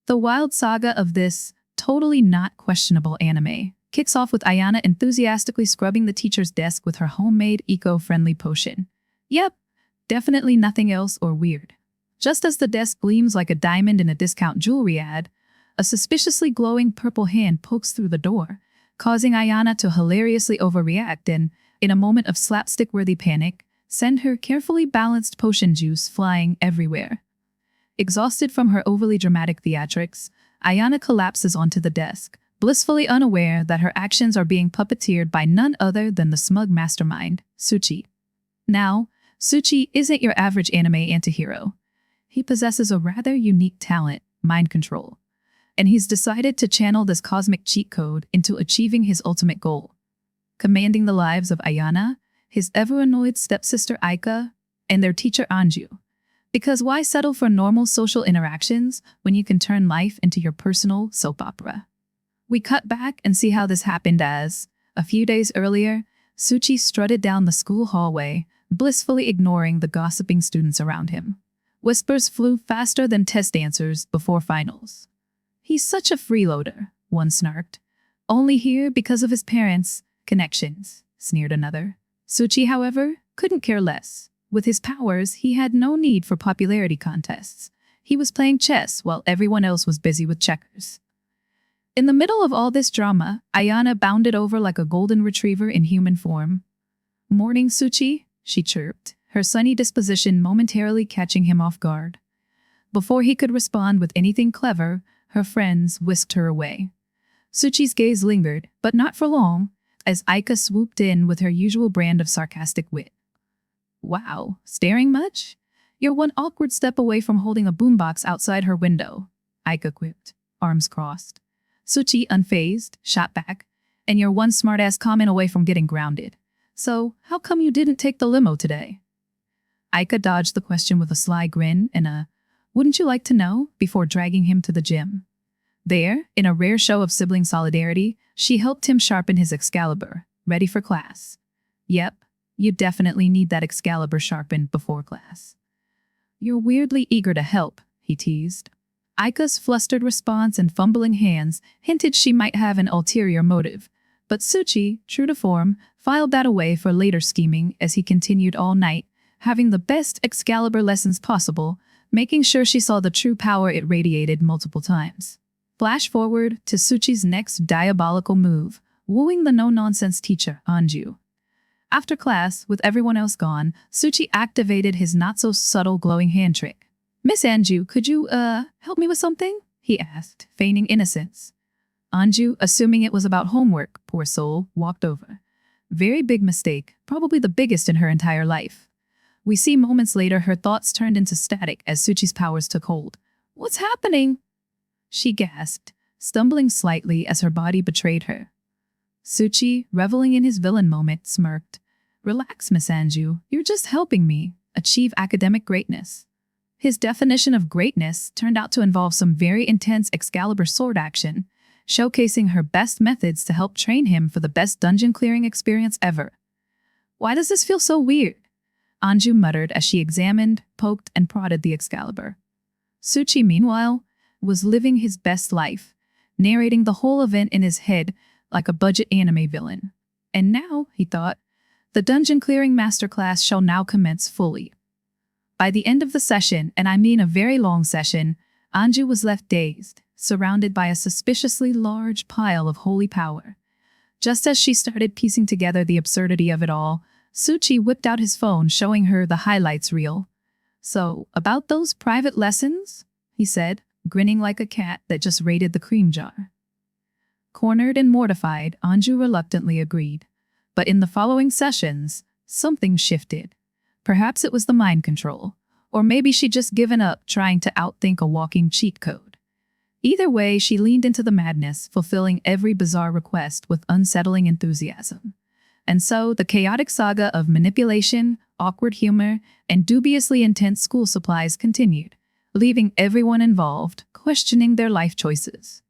The wild saga of this totally not questionable anime kicks off with Ayana enthusiastically scrubbing the teacher's desk with her homemade eco-friendly potion. Yep, definitely nothing else or weird. Just as the desk gleams like a diamond in a discount jewelry ad, a suspiciously glowing purple hand pokes through the door, causing Ayana to hilariously overreact and, in a moment of slapstick-worthy panic, send her carefully balanced potion juice flying everywhere. Exhausted from her overly dramatic theatrics, Ayana collapses onto the desk, blissfully unaware that her actions are being puppeteered by none other than the smug mastermind, Tsuchi. Now, Tsuchi isn't your average anime antihero. He possesses a rather unique talent, mind control, and he's decided to channel this cosmic cheat code into achieving his ultimate goal, commanding the lives of Ayana, his ever-annoyed stepsister Aika, and their teacher Anju. Because why settle for normal social interactions when you can turn life into your personal soap opera? We cut back and see how this happened as, a few days earlier, Tsuchi strutted down the school hallway, blissfully ignoring the gossiping students around him. Whispers flew faster than test answers before finals. "He's such a freeloader," one snarked. "Only here because of his parents' connections," sneered another. Tsuchi, however, couldn't care less. With his powers, he had no need for popularity contests. He was playing chess while everyone else was busy with checkers. In the middle of all this drama, Ayana bounded over like a golden retriever in human form. "Morning, Tsuchi," she chirped, her sunny disposition momentarily catching him off guard. Before he could respond with anything clever, her friends whisked her away. Tsuchi's gaze lingered, but not for long, as Aika swooped in with her usual brand of sarcastic wit. "Wow, staring much? You're one awkward step away from holding a boombox outside her window," Aika quipped, arms crossed. Tsuchi, unfazed, shot back, "And you're one smart-ass comment away from getting grounded. So, how come you didn't take the limo today?" Aika dodged the question with a sly grin and a, "Wouldn't you like to know?" before dragging him to the gym. There, in a rare show of sibling solidarity, she helped him sharpen his Excalibur, ready for class. "Yep, you definitely need that Excalibur sharpened before class." "You're weirdly eager to help," he teased. Aika's flustered response and fumbling hands hinted she might have an ulterior motive, but Tsuchi, true to form, filed that away for later scheming as he continued all night, having the best Excalibur lessons possible, making sure she saw the true power it radiated multiple times. Flash forward to Tsuchi's next diabolical move, wooing the no-nonsense teacher, Anju. After class, with everyone else gone, Tsuchi activated his not-so-subtle glowing hand trick. "Miss Anju, could you, help me with something?" he asked, feigning innocence. Anju, assuming it was about homework, poor soul, walked over. Very big mistake, probably the biggest in her entire life. We see moments later her thoughts turned into static as Tsuchi's powers took hold. "What's happening?" she gasped, stumbling slightly as her body betrayed her. Tsuchi, reveling in his villain moment, smirked. "Relax, Miss Anju, you're just helping me achieve academic greatness." His definition of greatness turned out to involve some very intense Excalibur sword action, showcasing her best methods to help train him for the best dungeon clearing experience ever. "Why does this feel so weird?" Anju muttered as she examined, poked, and prodded the Excalibur. Tsuchi, meanwhile, was living his best life, narrating the whole event in his head like a budget anime villain. And now, he thought, the dungeon clearing masterclass shall now commence fully. By the end of the session, and I mean a very long session, Anju was left dazed, surrounded by a suspiciously large pile of holy power. Just as she started piecing together the absurdity of it all, Tsuchi whipped out his phone showing her the highlights reel. "So, about those private lessons?" he said, grinning like a cat that just raided the cream jar. Cornered and mortified, Anju reluctantly agreed. But in the following sessions, something shifted. Perhaps it was the mind control, or maybe she'd just given up trying to outthink a walking cheat code. Either way, she leaned into the madness, fulfilling every bizarre request with unsettling enthusiasm. And so, the chaotic saga of manipulation, awkward humor, and dubiously intense school supplies continued, leaving everyone involved questioning their life choices.